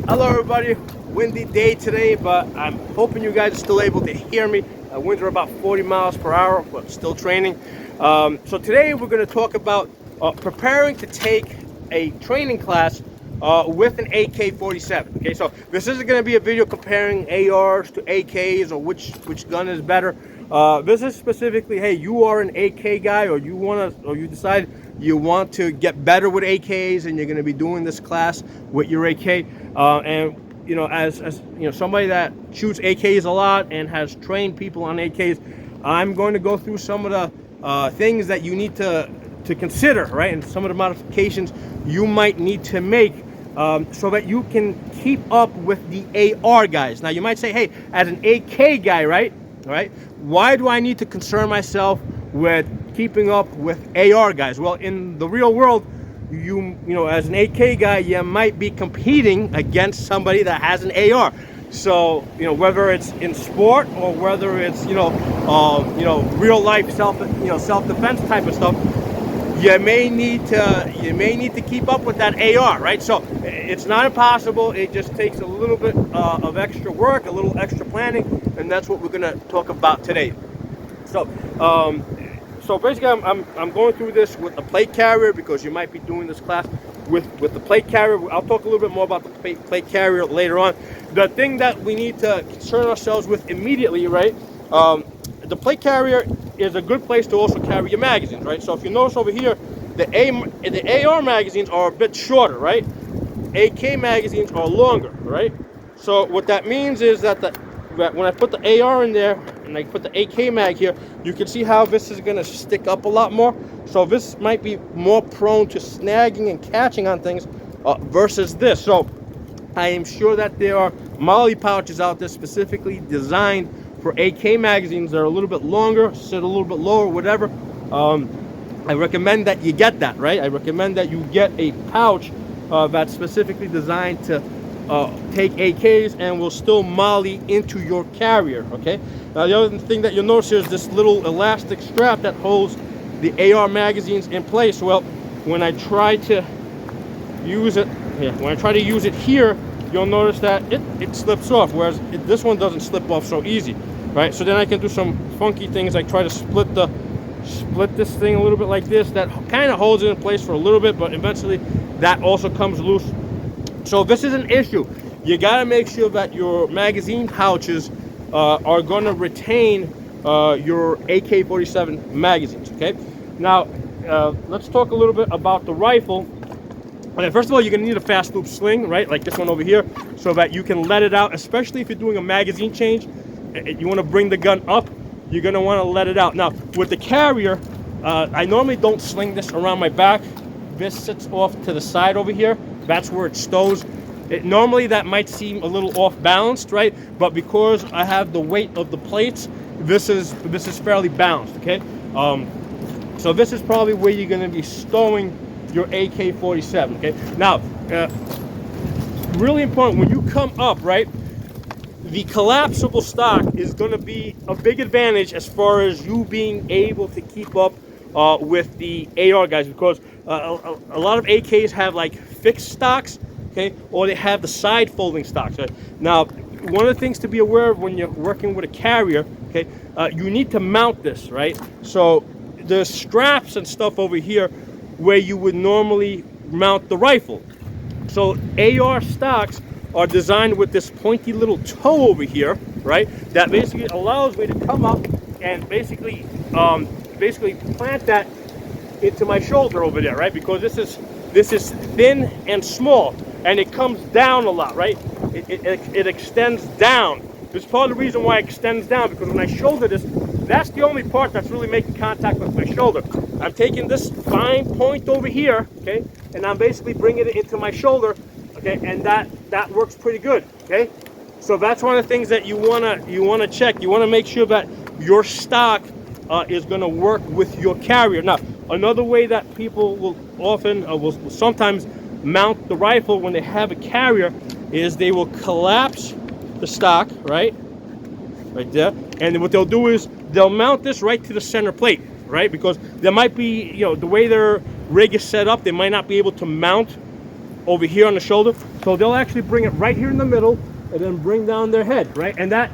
Hello everybody, windy day today, but I'm hoping you guys are still able to hear me. Winds are about 40 miles per hour, but still training. So today we're going to talk about preparing to take a training class with an AK-47. Okay, so this isn't going to be a video comparing ARs to AKs or which gun is better. This is specifically, hey, you are an AK guy, or you decide you want to get better with AKs, and you're going to be doing this class with your AK. And you know, as you know, somebody that shoots AKs a lot and has trained people on AKs, I'm going to go through some of the things that you need to consider, right, and some of the modifications you might need to make so that you can keep up with the AR guys. Now you might say, hey, as an AK guy, right, why do I need to concern myself with keeping up with AR guys? Well, in the real world, you know, as an AK guy, you might be competing against somebody that has an AR. So, you know, whether it's in sport or whether it's, you know, real life self-defense type of stuff, you may need to keep up with that AR, right? So it's not impossible. It just takes a little bit of extra work, a little extra planning, and that's what we're going to talk about today. So, so basically, I'm going through this with the plate carrier because you might be doing this class with the plate carrier. I'll talk a little bit more about the plate carrier later on. The thing that we need to concern ourselves with immediately, right? The plate carrier is a good place to also carry your magazines, right? So if you notice over here, the AR magazines are a bit shorter, right? AK magazines are longer, right? So what that means is that when I put the AR in there and I put the AK mag here, you can see how this is going to stick up a lot more. So this might be more prone to snagging and catching on things versus this. So I am sure that there are molly pouches out there specifically designed for AK magazines that are a little bit longer, sit a little bit lower, whatever. I recommend that you get that, right? I recommend that you get a pouch that's specifically designed to take AKs and will still molly into your carrier, okay? Now the other thing that you'll notice here is this little elastic strap that holds the AR magazines in place. Well, when I try to use it here, you'll notice that it slips off, whereas this one doesn't slip off so easy, right? So then I can do some funky things like try to split this thing a little bit like this. That kind of holds it in place for a little bit, but eventually that also comes loose. So this is an issue. You got to make sure that your magazine pouches are going to retain your AK-47 magazines, okay? Now, let's talk a little bit about the rifle. Okay, first of all, you're going to need a fast loop sling, right, like this one over here, so that you can let it out, especially if you're doing a magazine change. You want to bring the gun up, you're going to want to let it out. Now, with the carrier, I normally don't sling this around my back. This sits off to the side over here. That's where it stows. Normally that might seem a little off balanced, right? But because I have the weight of the plates, this is fairly balanced, okay? So this is probably where you're going to be stowing your AK-47, okay? Now, really important, when you come up, right, the collapsible stock is going to be a big advantage as far as you being able to keep up with the AR guys, because a lot of AKs have like fixed stocks, okay, or they have the side folding stocks. Right? Now, one of the things to be aware of when you're working with a carrier, okay, you need to mount this, right? So the straps and stuff over here where you would normally mount the rifle. So AR stocks are designed with this pointy little toe over here, right? That basically allows me to come up and basically plant that into my shoulder over there, right? Because this is thin and small, and it comes down a lot, right? It extends down. This is part of the reason why it extends down, because when I shoulder this, that's the only part that's really making contact with my shoulder. I'm taking this fine point over here, okay, and I'm basically bringing it into my shoulder, okay, and that works pretty good, okay. So that's one of the things that you wanna check. You wanna make sure that your stock is gonna work with your carrier. Now, another way that people will often will sometimes mount the rifle when they have a carrier is they will collapse the stock, right there, and what they'll do is they'll mount this right to the center plate, right? Because there might be, you know, the way their rig is set up, they might not be able to mount over here on the shoulder. So they'll actually bring it right here in the middle and then bring down their head, right? And that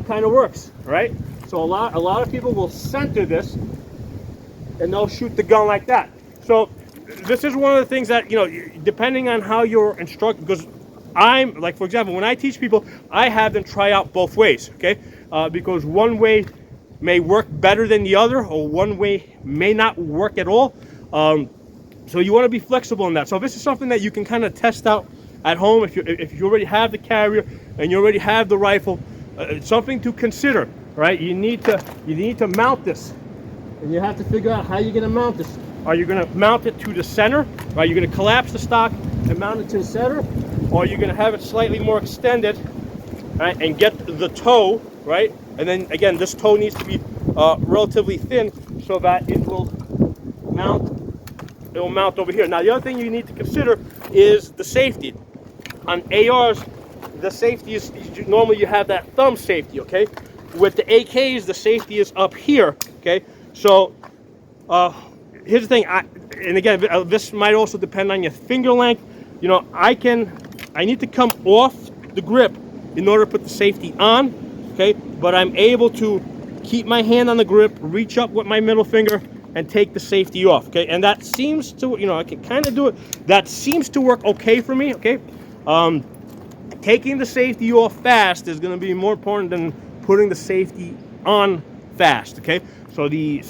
kind of works, right? So a lot of people will center this and they'll shoot the gun like that. So this is one of the things that, you know, depending on how you're instructed, because I'm, like, for example, when I teach people, I have them try out both ways, okay? Because one way may work better than the other, or one way may not work at all. So you want to be flexible in that. So this is something that you can kind of test out at home if you already have the carrier and you already have the rifle. It's something to consider, right? You need to mount this, and you have to figure out how you're going to mount this. Are you going to mount it to the center? Are you going to collapse the stock and mount it to the center? Or are you going to have it slightly more extended, right, and get the toe, right? And then again, this toe needs to be relatively thin so that it will mount. It will mount over here. Now, the other thing you need to consider is the safety. On ARs, the safety is normally you have that thumb safety, okay? With the AKs, the safety is up here, okay? So here's the thing, and again, this might also depend on your finger length. You know, I need to come off the grip in order to put the safety on, okay? But I'm able to keep my hand on the grip, reach up with my middle finger, and take the safety off, okay? And that seems to, you know, I can kind of do it. That seems to work okay for me, okay? Taking the safety off fast is going to be more important than putting the safety on fast, okay? So the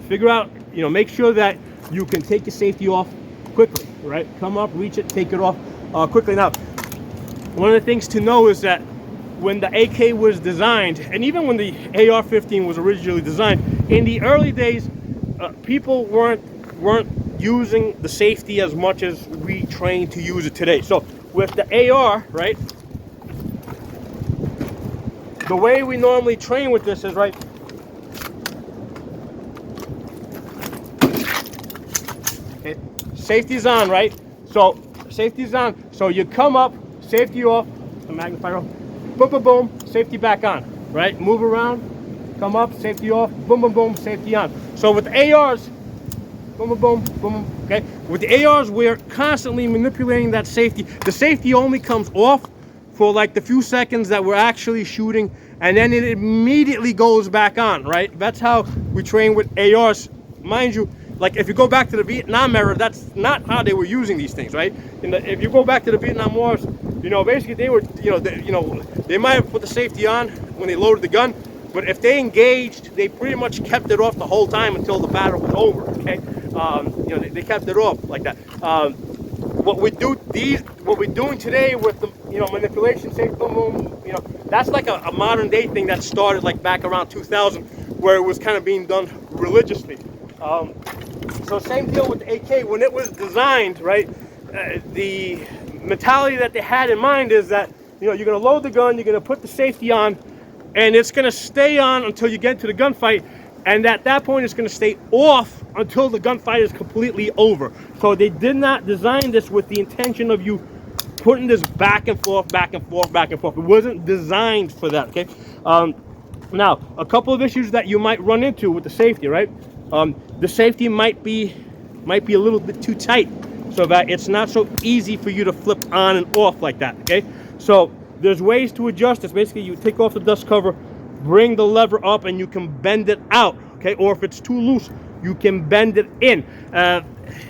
figure out, you know, make sure that you can take your safety off quickly, right? Come up, reach it, take it off quickly. Now, one of the things to know is that when the AK was designed, and even when the AR-15 was originally designed, in the early days, people weren't using the safety as much as we train to use it today. So with the AR, right, the way we normally train with this is, right, okay, safety's on, right? So safety's on. So you come up, safety off, the magnifier, boom, boom, boom, safety back on, right? Move around, come up, safety off, boom, boom, boom, safety on. So with the ARs, boom, boom, boom, boom, okay? With the ARs, we're constantly manipulating that safety. The safety only comes off for like the few seconds that we're actually shooting, and then it immediately goes back on, right? That's how we train with ARs. Mind you, like if you go back to the Vietnam era, that's not how they were using these things, right? If you go back to the Vietnam Wars, you know, basically they were, they might have put the safety on when they loaded the gun, but if they engaged, they pretty much kept it off the whole time until the battle was over, okay? They kept it off like that. What we're doing today with the, manipulation, safety, boom, boom, that's like a modern day thing that started like back around 2000, where it was kind of being done religiously. So same deal with the AK. When it was designed, right, the mentality that they had in mind is that, you're going to load the gun, you're going to put the safety on, and it's going to stay on until you get to the gunfight, and at that point it's going to stay off until the gunfight is completely over. So they did not design this with the intention of you putting this back and forth, back and forth, back and forth. It wasn't designed for that, okay? Now, a couple of issues that you might run into with the safety, right? The safety might be a little bit too tight, so that it's not so easy for you to flip on and off like that, okay? So there's ways to adjust this. Basically, you take off the dust cover, bring the lever up, and you can bend it out, okay? Or if it's too loose, you can bend it in.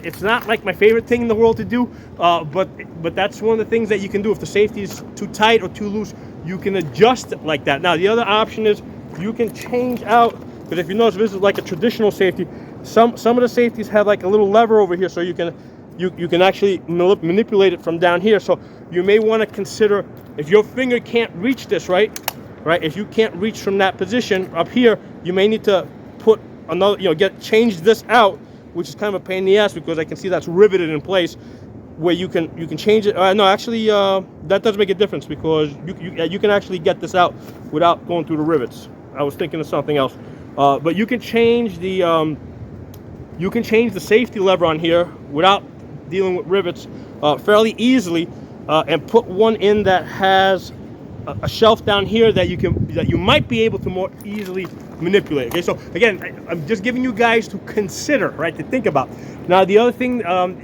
It's not like my favorite thing in the world to do, but that's one of the things that you can do. If the safety is too tight or too loose, you can adjust it like that. Now, the other option is you can change out, because if you notice, this is like a traditional safety. Some of the safeties have like a little lever over here, so you can actually manipulate it from down here. So you may want to consider, if your finger can't reach this, right? If you can't reach from that position up here, you may need to put another, change this out, which is kind of a pain in the ass, because I can see that's riveted in place, where you can change it. No, actually, that does make a difference, because you can actually get this out without going through the rivets. I was thinking of something else, but you can change the safety lever on here without dealing with rivets fairly easily, and put one in that has a shelf down here that you might be able to more easily manipulate. Okay, so again, I'm just giving you guys to consider, right, to think about. Now, the other thing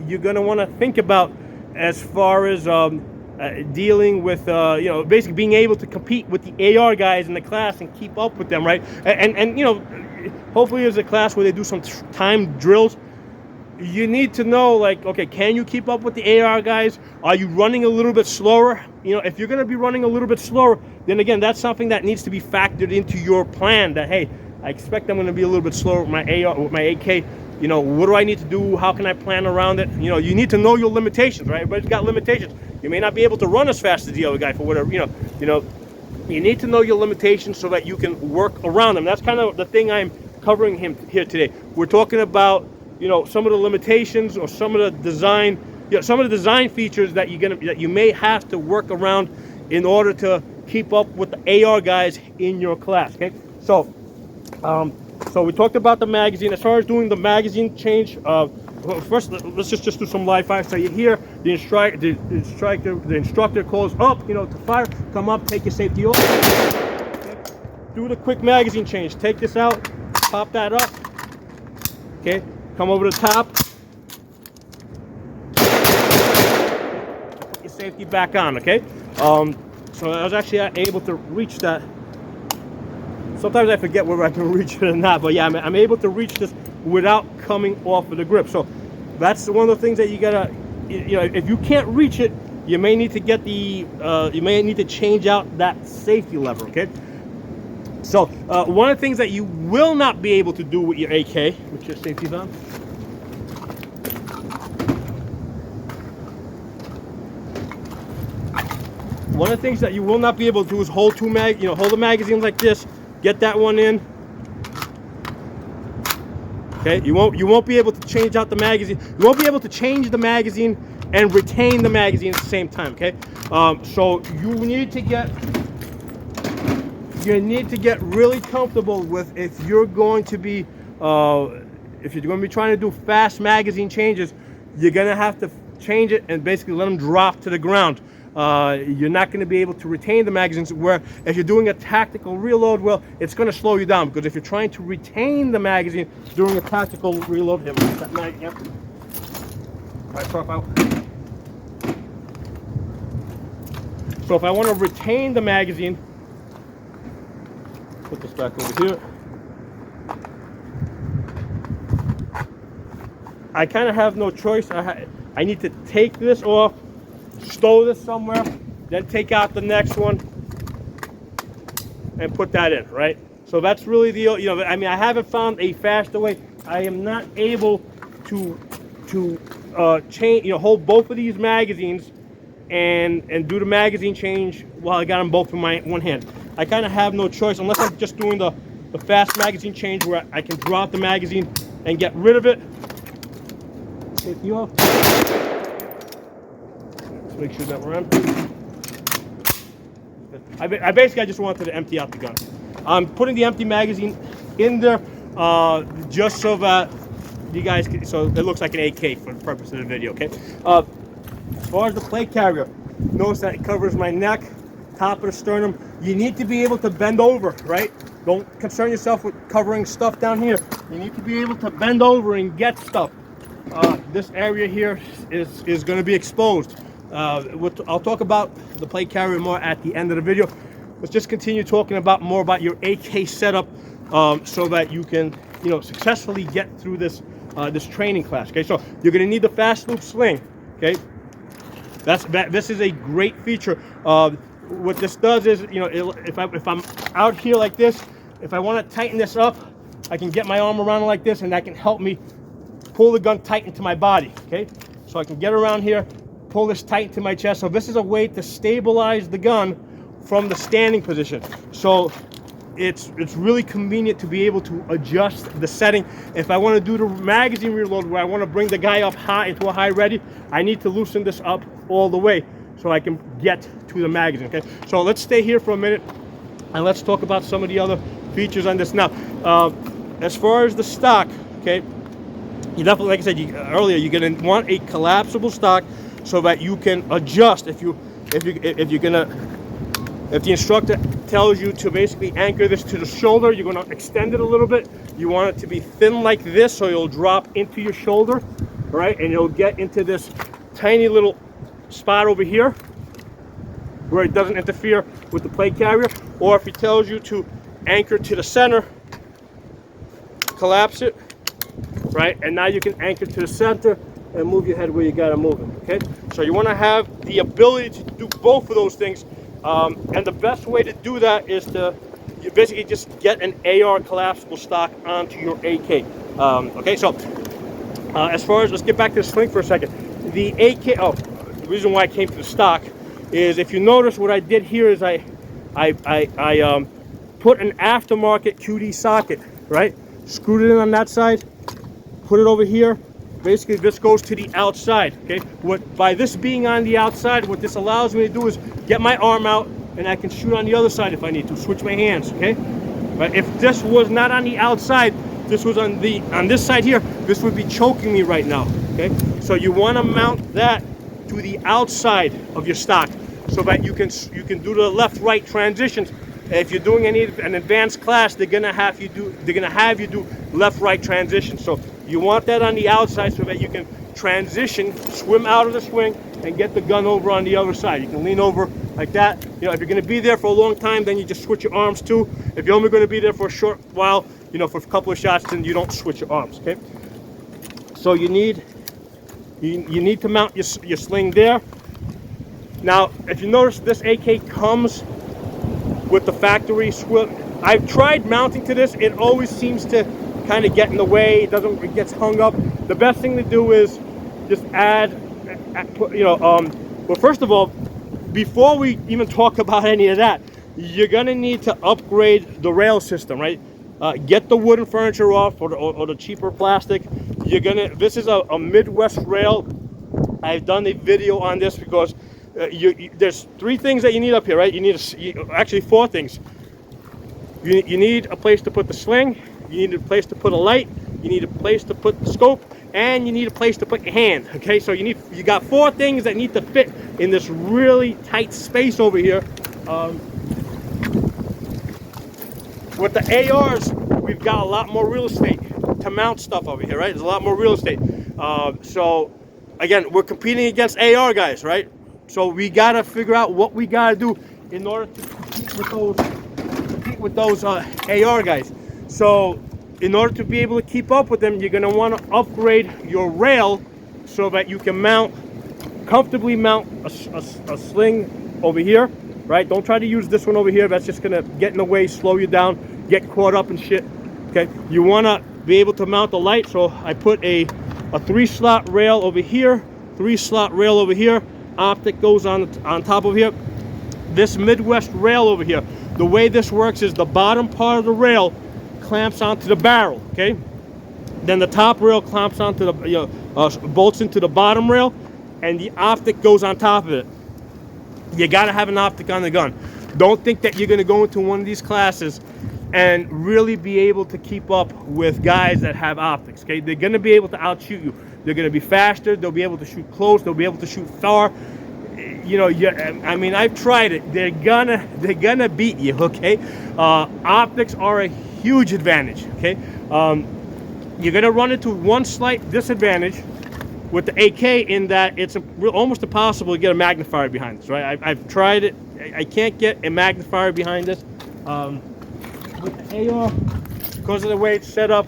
you're going to want to think about as far as dealing with basically being able to compete with the AR guys in the class and keep up with them, right? And hopefully there's a class where they do some timed drills. You need to know, like, okay, can you keep up with the AR guys? Are you running a little bit slower? If you're going to be running a little bit slower, then again, that's something that needs to be factored into your plan. That, hey, I expect I'm going to be a little bit slower with my AR, with my AK. What do I need to do? How can I plan around it? You need to know your limitations, right? Everybody's got limitations. You may not be able to run as fast as the other guy for whatever, you need to know your limitations so that you can work around them. That's kind of the thing I'm covering here today. We're talking about some of the limitations or some of the design, some of the design features that you may have to work around in order to keep up with the AR guys in your class. Okay, so we talked about the magazine. As far as doing the magazine change, well, first let's just do some live fire. So you hear the instructor calls up, to fire. Come up, take your safety off. Okay. Do the quick magazine change. Take this out, pop that up. Okay. Come over the top. Put your safety back on, okay? So I was actually able to reach that. Sometimes I forget whether I can reach it or not, but yeah, I'm able to reach this without coming off of the grip. So that's one of the things that you gotta, if you can't reach it, you may need to get you may need to change out that safety lever, okay? So one of the things that you will not be able to do with your AK, with your safeties on, one of the things that you will not be able to do is hold hold the magazine like this, get that one in. Okay, you won't be able to change out the magazine. You won't be able to change the magazine and retain the magazine at the same time. Okay, so you need to get really comfortable with if you're going to be trying to do fast magazine changes, you're gonna have to change it and basically let them drop to the ground. You're not going to be able to retain the magazines, where if you're doing a tactical reload, well, it's going to slow you down, because if you're trying to retain the magazine during a tactical reload, that mag, yep. Right, so if I want to retain the magazine, put this back over here. I kind of have no choice. I need to take this off, stow this somewhere, then take out the next one and put that in, right? So that's really the, I haven't found a faster way. I am not able to change, hold both of these magazines and do the magazine change while I got them both in my one hand. I kind of have no choice unless I'm just doing the fast magazine change, where I can drop the magazine and get rid of it. Take you off. Make sure that we're empty. I basically just wanted to empty out the gun. I'm putting the empty magazine in there just so that you guys can, so it looks like an AK for the purpose of the video, okay? As far as the plate carrier, notice that it covers my neck, top of the sternum. You need to be able to bend over, right? Don't concern yourself with covering stuff down here. You need to be able to bend over and get stuff. This area here is going to be exposed. I'll talk about the plate carrier more at the end of the video. Let's just continue talking more about your AK setup, so that you can, successfully get through this training class. Okay, so you're going to need the fast loop sling. Okay, this is a great feature. What this does is, if I'm out here like this, if I want to tighten this up, I can get my arm around it like this, and that can help me pull the gun tight into my body. Okay, so I can get around here, pull this tight to my chest. So this is a way to stabilize the gun from the standing position. So it's really convenient to be able to adjust the setting. If I want to do the magazine reload, where I want to bring the guy up high into a high ready, I need to loosen this up all the way so I can get to the magazine. Okay, so let's stay here for a minute and let's talk about some of the other features on this. Now, as far as the stock, okay, you definitely, like I said earlier, you're going to want a collapsible stock so that you can adjust. If the instructor tells you to basically anchor this to the shoulder, you're going to extend it a little bit. You want it to be thin like this, so you'll drop into your shoulder, right? And you'll get into this tiny little spot over here where it doesn't interfere with the plate carrier, or if he tells you to anchor to the center, collapse it, right? And now you can anchor to the center and move your head where you gotta move it, okay? So you wanna have the ability to do both of those things. And the best way to do that is to you basically just get an AR collapsible stock onto your AK. Okay, so as far as, let's get back to the sling for a second. The AK, the reason why I came to the stock is, if you notice, what I did here is I put an aftermarket QD socket, right? Screwed it in on that side, put it over here. Basically, this goes to the outside, okay? By this being on the outside, what this allows me to do is get my arm out, and I can shoot on the other side if I need to, switch my hands, okay? But if this was not on the outside, this was on this side here, this would be choking me right now, okay? So you wanna mount that to the outside of your stock so that you can do the left-right transitions. If you're doing an advanced class, they're gonna have you do left-right transitions. So you want that on the outside so that you can transition, swim out of the swing, and get the gun over on the other side. You can lean over like that. You know, if you're gonna be there for a long time, then you just switch your arms too. If you're only gonna be there for a short while, you know, for a couple of shots, then you don't switch your arms, okay? So you need to mount your sling there. Now, if you notice, this AK comes with the factory swim. I've tried mounting to this. It always seems to kind of get in the way. It gets hung up. The best thing to do is just well, first of all, before we even talk about any of that, you're gonna need to upgrade the rail system, right? Get the wooden furniture off, or the cheaper plastic. This is a Midwest rail. I've done a video on this because there's 3 things that you need up here, right? Actually 4 things. You need a place to put the sling, you need a place to put a light, you need a place to put the scope, and you need a place to put your hand, okay? So you got 4 things that need to fit in this really tight space over here. With the ARs, we've got a lot more real estate to mount stuff over here, right? There's a lot more real estate. So again, we're competing against AR guys, right? So we gotta figure out what we gotta do in order to compete with those AR guys. So in order to be able to keep up with them, you're gonna want to upgrade your rail so that you can comfortably mount a sling over here, right? Don't try to use this one over here. That's just gonna get in the way, slow you down, get caught up and shit. Okay, you wanna be able to mount the light. So I put a 3-slot rail over here, 3-slot rail over here. Optic goes on top of here. This Midwest rail over here, the way this works is the bottom part of the rail clamps onto the barrel, okay? Then the top rail clamps onto the bolts into the bottom rail, and the optic goes on top of it. You gotta have an optic on the gun. Don't think that you're gonna go into one of these classes and really be able to keep up with guys that have optics, okay? They're gonna be able to outshoot you. They're gonna be faster, they'll be able to shoot close, they'll be able to shoot far. You know, I mean, I've tried it. They're gonna beat you, okay? Optics are a huge advantage, okay? You're gonna run into one slight disadvantage with the AK in that it's almost impossible to get a magnifier behind this, right? I've tried it. I can't get a magnifier behind this. With the AR, because of the way it's set up,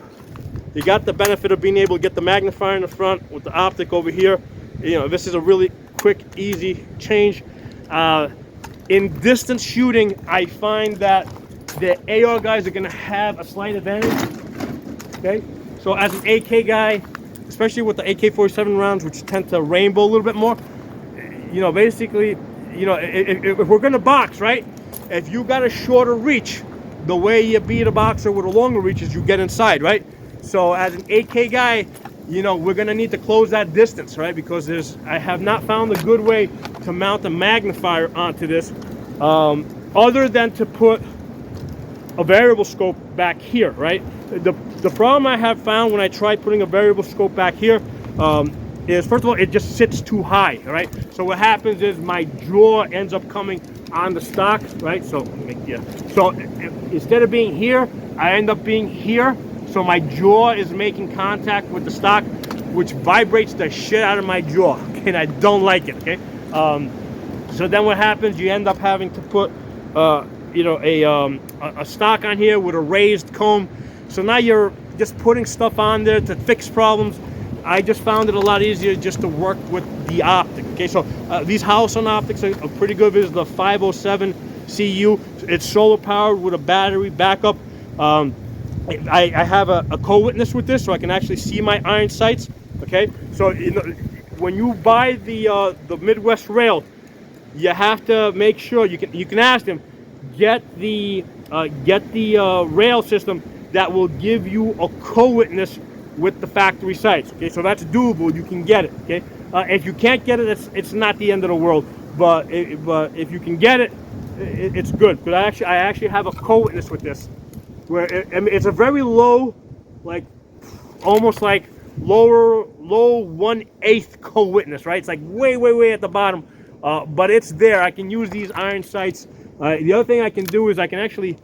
you got the benefit of being able to get the magnifier in the front with the optic over here. You know, this is a really quick, easy change. In distance shooting, I find that the AR guys are gonna have a slight advantage, okay? So as an AK guy, especially with the AK-47 rounds, which tend to rainbow a little bit more, you know, basically, you know, if we're gonna box, right? If you got a shorter reach, the way you beat a boxer with a longer reach is you get inside, right? So as an AK guy, you know, we're gonna need to close that distance, right? Because I have not found a good way to mount a magnifier onto this, other than to put a variable scope back here, right? The problem I have found when I try putting a variable scope back here is, first of all, it just sits too high, right? So what happens is my jaw ends up coming on the stock, right? So instead of being here, I end up being here. So my jaw is making contact with the stock, which vibrates the shit out of my jaw, okay? And I don't like it, okay? So then what happens? You end up having to put, you know, a stock on here with a raised comb. So now you're just putting stuff on there to fix problems. I just found it a lot easier just to work with the optic. Okay, so these Howson optics are pretty good. This is the 507 CU. It's solar powered with a battery backup. I have a co-witness with this, so I can actually see my iron sights. Okay, so you know, when you buy the Midwest rail, you have to make sure you can ask them, get the rail system that will give you a co-witness with the factory sights. Okay, so that's doable. You can get it. Okay, if you can't get it, it's not the end of the world. But if you can get it, it's good. But I actually have a co-witness with this, where I mean, it's a very low, like almost like low 1/8 co-witness, right? It's like way at the bottom, but it's there. I can use these iron sights. The other thing I can do is I can actually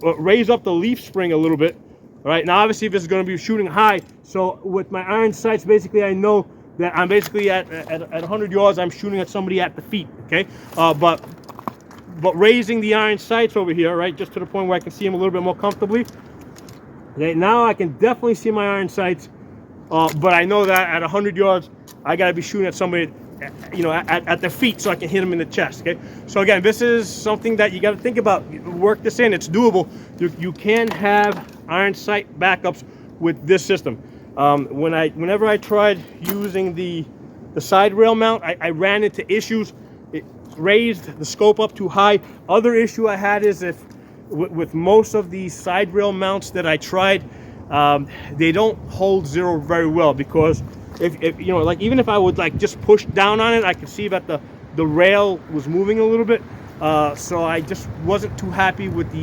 raise up the leaf spring a little bit. All right, now obviously this is going to be shooting high, so with my iron sights, basically I know that I'm basically at 100 yards, I'm shooting at somebody at the feet. Okay, but raising the iron sights over here, right, just to the point where I can see them a little bit more comfortably. Okay, now I can definitely see my iron sights, but I know that at 100 yards, I got to be shooting at somebody, you know, at their feet, so I can hit them in the chest. Okay, so again, this is something that you got to think about. Work this in. It's doable. You can have iron sight backups with this system. Whenever I tried using the side rail mount, I ran into issues. It raised the scope up too high. Other issue I had is with most of the side rail mounts that I tried, they don't hold zero very well, because if you know, like even if I would like just push down on it, I could see that the rail was moving a little bit. So I just wasn't too happy with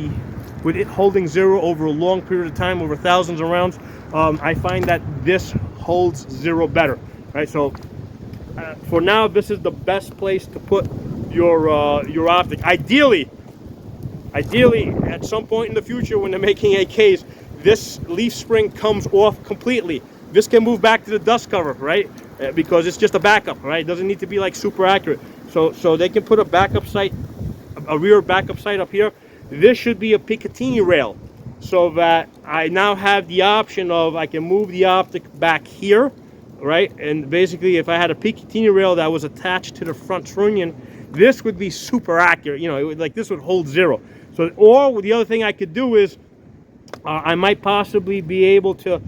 it holding zero over a long period of time, over thousands of rounds. I find that this holds zero better, right? So for now, this is the best place to put your optic. Ideally, at some point in the future when they're making AKs, this leaf spring comes off completely. This can move back to the dust cover, right? Because it's just a backup, right? It doesn't need to be like super accurate. So they can put a backup sight, a rear backup sight up here. This should be a Picatinny rail, so that I now have the option of I can move the optic back here, right? And basically, if I had a Picatinny rail that was attached to the front trunnion, this would be super accurate. You know, it would, like, this would hold zero. So, or the other thing I could do is I might possibly be able to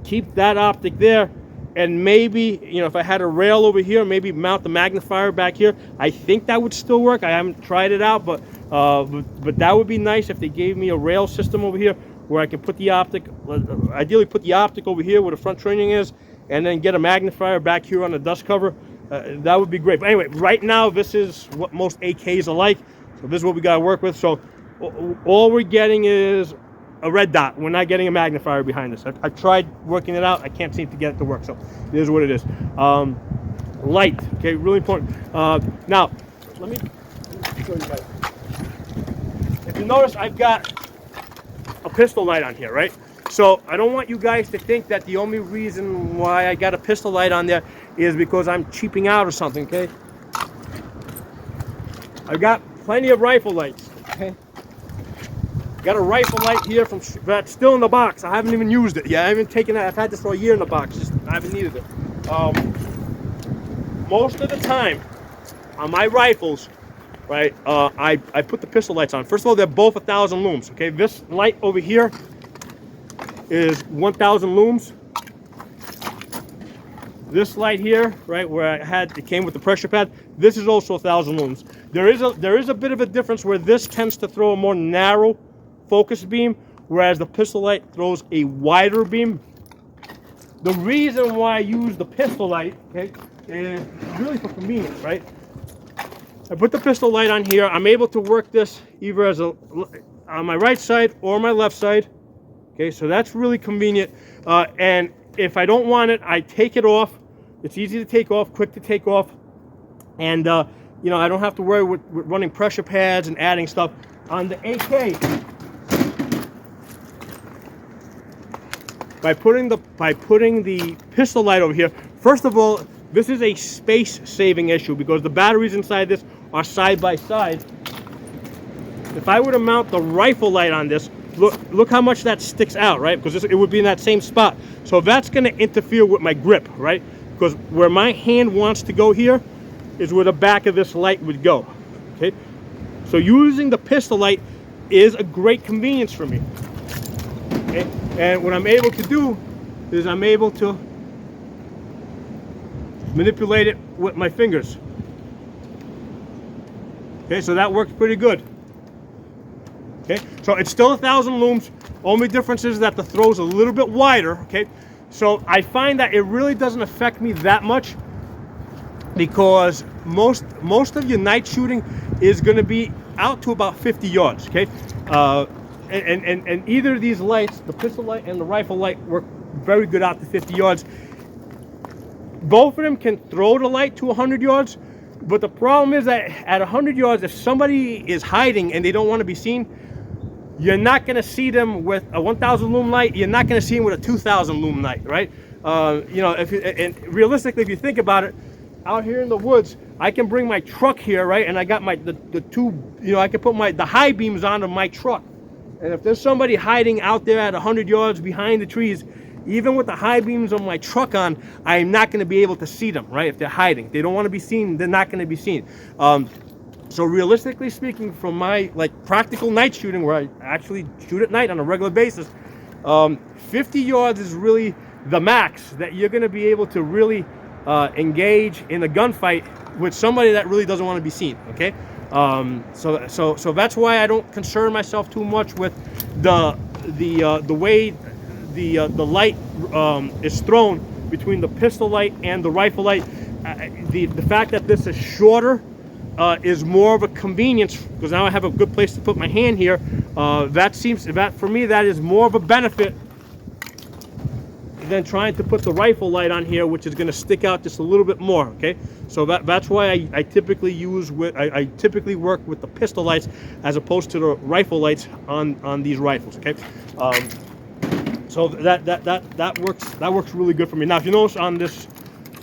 keep that optic there, and maybe, you know, if I had a rail over here, maybe mount the magnifier back here. I think that would still work. I haven't tried it out, but that would be nice if they gave me a rail system over here where I can put the optic, ideally put the optic over here where the front trunnion is, and then get a magnifier back here on the dust cover. That would be great. But anyway, right now this is what most AKs are like. So this is what we got to work with. So all we're getting is a red dot. We're not getting a magnifier behind this. I've tried working it out. I can't seem to get it to work. So it is what it is. Light, okay, really important. Now, let me show you guys. If you notice, I've got a pistol light on here, right? So I don't want you guys to think that the only reason why I got a pistol light on there is because I'm cheaping out or something, okay? I've got plenty of rifle lights, okay? Got a rifle light here that's still in the box. I haven't even used it. Yeah, I haven't taken that. I've had this for a year in the box. Just I haven't needed it. Most of the time on my rifles, right, I put the pistol lights on. First of all, they're both 1,000 looms. Okay, this light over here is 1,000 looms. This light here, right, where it came with the pressure pad, this is also 1,000 looms. There is a bit of a difference where this tends to throw a more narrow focus beam, whereas the pistol light throws a wider beam. The reason why I use the pistol light, okay, is really for convenience, right? I put the pistol light on here. I'm able to work this either as on my right side or my left side. Okay, so that's really convenient. And if I don't want it, I take it off. It's easy to take off, quick to take off, and you know, I don't have to worry with running pressure pads and adding stuff. On the AK, by putting the pistol light over here, first of all, this is a space-saving issue because the batteries inside this are side by side. If I were to mount the rifle light on this, look how much that sticks out, right? Because it would be in that same spot. So that's going to interfere with my grip, right? Because where my hand wants to go here is where the back of this light would go, okay? So using the pistol light is a great convenience for me, okay? And what I'm able to do is I'm able to manipulate it with my fingers. Okay, so that works pretty good. Okay, so it's still 1,000 looms. Only difference is that the throw's a little bit wider. Okay, so I find that it really doesn't affect me that much because most of your night shooting is going to be out to about 50 yards. Okay, and either of these lights, the pistol light and the rifle light, work very good out to 50 yards. Both of them can throw the light to 100 yards, but the problem is that at 100 yards, if somebody is hiding and they don't want to be seen, you're not going to see them with a 1,000 lumen light. You're not going to see them with a 2,000 lumen light, right? You know, and realistically, if you think about it, out here in the woods, I can bring my truck here, right? And I got the two, you know, I can put the high beams onto my truck. And if there's somebody hiding out there at 100 yards behind the trees, even with the high beams on my truck on, I'm not going to be able to see them, right? If they're hiding, they don't want to be seen, they're not going to be seen. So realistically speaking, from my practical night shooting, where I actually shoot at night on a regular basis, 50 yards is really the max that you're going to be able to really engage in a gunfight with somebody that really doesn't want to be seen. Okay, so that's why I don't concern myself too much with the way the light is thrown between the pistol light and the rifle light. The fact that this is shorter is more of a convenience because now I have a good place to put my hand here. That for me, that is more of a benefit than trying to put the rifle light on here, which is going to stick out just a little bit more. Okay, so that's why I typically I typically work with the pistol lights as opposed to the rifle lights on these rifles. Okay. So that works really good for me. Now, if you notice on this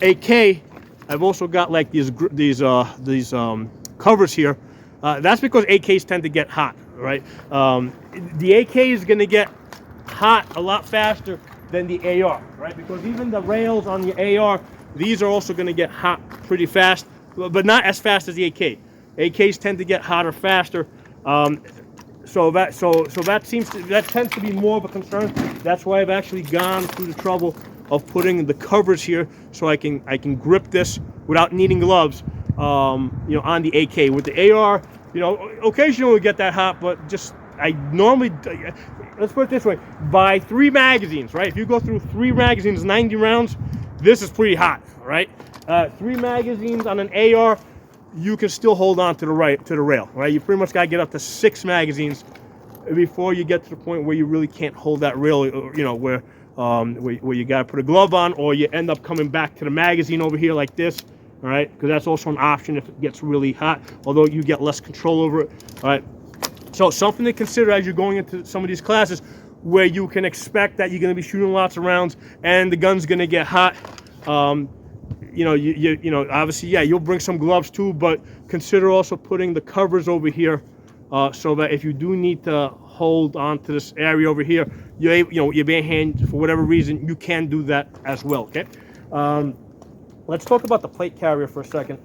AK, I've also got like these covers here. That's because AKs tend to get hot, right? The AK is going to get hot a lot faster than the AR, right? Because even the rails on the AR, these are also going to get hot pretty fast, but not as fast as the AK. AKs tend to get hotter faster. So that tends to be more of a concern. That's why I've actually gone through the trouble of putting the covers here so I can grip this without needing gloves. You know, on the AK. With the AR, you know, occasionally we get that hot, but just I normally, let's put it this way: by 3 magazines, right? If you go through 3 magazines, 90 rounds, this is pretty hot, right? 3 magazines on an AR, you can still hold on to the rail, right? You pretty much got to get up to 6 magazines before you get to the point where you really can't hold that rail, you know, where you got to put a glove on, or you end up coming back to the magazine over here like this, all right? Because that's also an option if it gets really hot, although you get less control over it, all right? So something to consider as you're going into some of these classes where you can expect that you're going to be shooting lots of rounds and the gun's going to get hot. You know, you know, obviously, yeah, you'll bring some gloves too, but consider also putting the covers over here so that if you do need to hold on to this area over here, you're able, you know, your bare hand, for whatever reason, you can do that as well. Okay. Let's talk about the plate carrier for a second.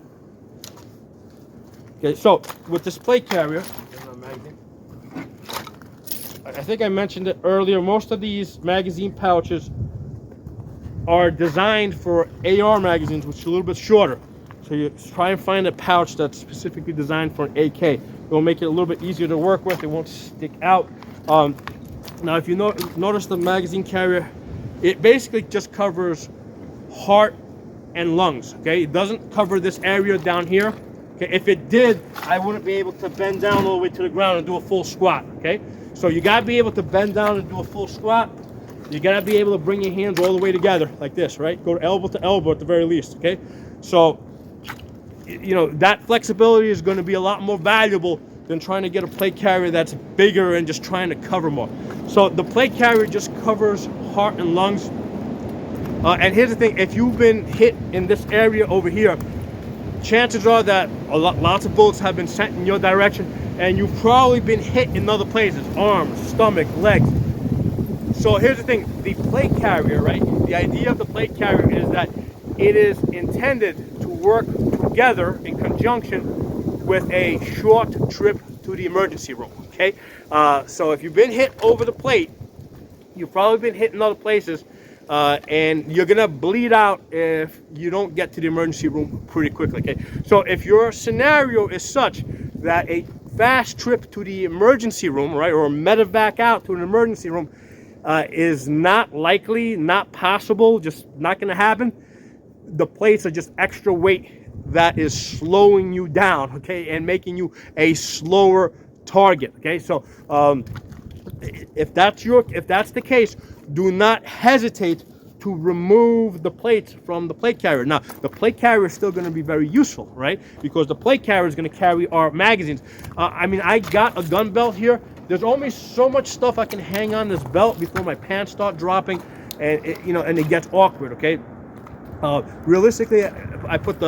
Okay, so with this plate carrier, I think I mentioned it earlier, most of these magazine pouches are designed for AR magazines, which are a little bit shorter. So you try and find a pouch that's specifically designed for an AK. It will make it a little bit easier to work with. It won't stick out. Now, if you notice the magazine carrier, it basically just covers heart and lungs. Okay, it doesn't cover this area down here. Okay, if it did, I wouldn't be able to bend down all the way to the ground and do a full squat. Okay, so you gotta be able to bend down and do a full squat. You gotta be able to bring your hands all the way together like this, right? Go to elbow at the very least. Okay, so you know that flexibility is going to be a lot more valuable than trying to get a plate carrier that's bigger and just trying to cover more. So the plate carrier just covers heart and lungs. And here's the thing, if you've been hit in this area over here, chances are that lots of bullets have been sent in your direction, and you've probably been hit in other places, arms, stomach, legs. So here's the thing, the plate carrier, right? The idea of the plate carrier is that it is intended to work together in conjunction with a short trip to the emergency room, okay? So if you've been hit over the plate, you've probably been hit in other places, and you're gonna bleed out if you don't get to the emergency room pretty quickly, okay? So if your scenario is such that a fast trip to the emergency room, right, or a medevac out to an emergency room is not likely, not possible, just not gonna happen, the plates are just extra weight that is slowing you down, okay, and making you a slower target, okay? So if that's the case, do not hesitate to remove the plates from the plate carrier. Now, the plate carrier is still going to be very useful, right? Because the plate carrier is going to carry our magazines. I mean, I got a gun belt here. There's only so much stuff I can hang on this belt before my pants start dropping, and it gets awkward, okay? Realistically, I put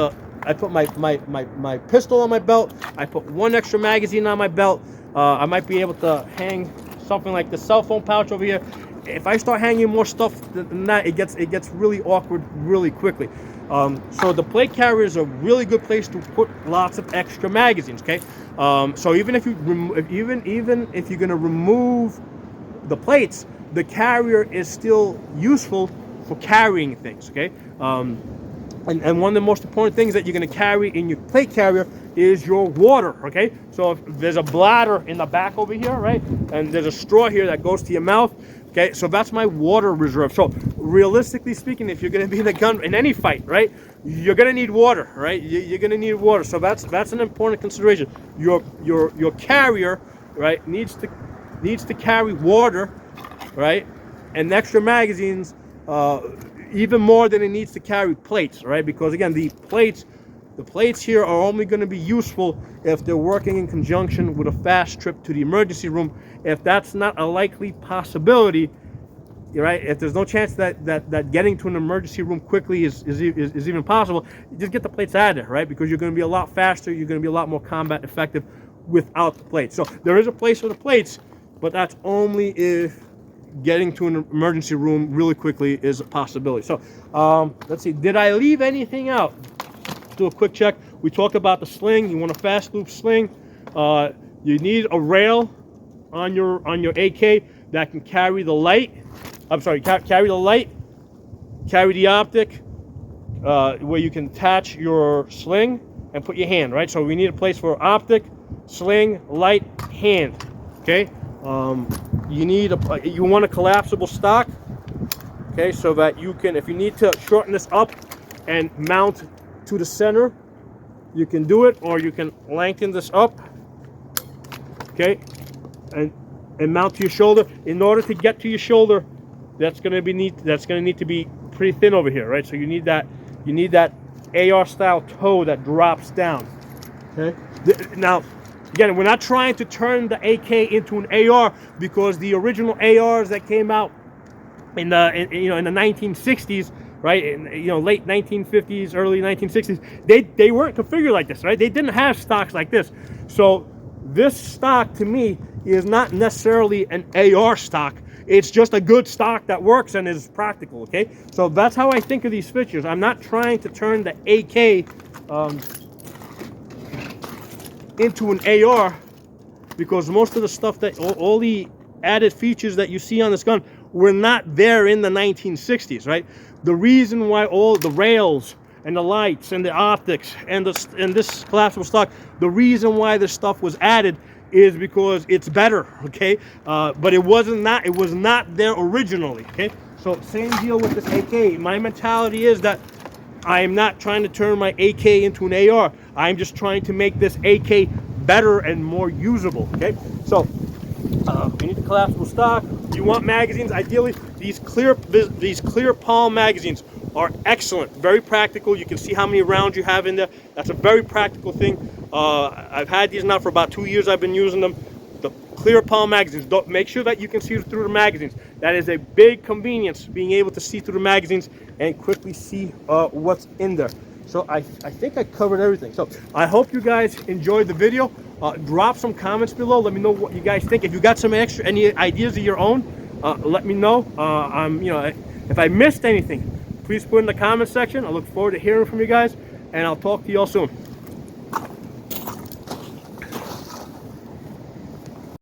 my pistol on my belt. I put one extra magazine on my belt. I might be able to hang something like the cell phone pouch over here. If I start hanging more stuff than that, it gets really awkward really quickly. So the plate carrier is a really good place to put lots of extra magazines. Okay, so even if you're gonna remove the plates, the carrier is still useful for carrying things. Okay. And one of the most important things that you're going to carry in your plate carrier is your water, okay? So if there's a bladder in the back over here, right? And there's a straw here that goes to your mouth, okay? So that's my water reserve. So realistically speaking, if you're going to be in any fight, right? You're going to need water, right? You're going to need water. So that's an important consideration. Your carrier, right, needs to carry water, right? And extra magazines, even more than it needs to carry plates, right? Because again, the plates here are only going to be useful if they're working in conjunction with a fast trip to the emergency room. If that's not a likely possibility, right? If there's no chance that getting to an emergency room quickly is even possible, just get the plates out of there, right? Because you're going to be a lot faster, you're going to be a lot more combat effective without the plates. So there is a place for the plates, but that's only if getting to an emergency room really quickly is a possibility. So let's see, did I leave anything out? Let's do a quick check. We talked about the sling. You want a fast loop sling. You need a rail on your AK that can carry the light. I'm sorry, carry the light, carry the optic, where you can attach your sling and put your hand, right? So we need a place for optic, sling, light, hand, okay? You want a collapsible stock, okay, so that you can, if you need to shorten this up and mount to the center, you can do it, or you can lengthen this up, okay, and mount to your shoulder. In order to get to your shoulder, that's going to need to be pretty thin over here, right? So you need that AR style toe that drops down, okay. Now, again, we're not trying to turn the AK into an AR, because the original ARs that came out in the 1960s, right? In late 1950s, early 1960s, they weren't configured like this, right? They didn't have stocks like this. So this stock to me is not necessarily an AR stock. It's just a good stock that works and is practical, okay? So that's how I think of these fixtures. I'm not trying to turn the AK into an AR, because most of the stuff that all the added features that you see on this gun were not there in the 1960s, right? The reason why all the rails and the lights and the optics and this collapsible stock, the reason why this stuff was added is because it's better, okay? But it was not there originally, okay? So same deal with this AK. My mentality is that I am not trying to turn my AK into an AR. I'm just trying to make this AK better and more usable, okay? So we need the collapsible stock. You want magazines. Ideally, these clear palm magazines are excellent, very practical. You can see how many rounds you have in there. That's a very practical thing. I've had these now for about 2 years. I've been using them. The clear palm magazines. Make sure that you can see through the magazines. That is a big convenience, being able to see through the magazines and quickly see what's in there. So I think I covered everything. So I hope you guys enjoyed the video. Drop some comments below. Let me know what you guys think. If you got some any ideas of your own, let me know. If I missed anything, please put in the comment section. I look forward to hearing from you guys, and I'll talk to you all soon.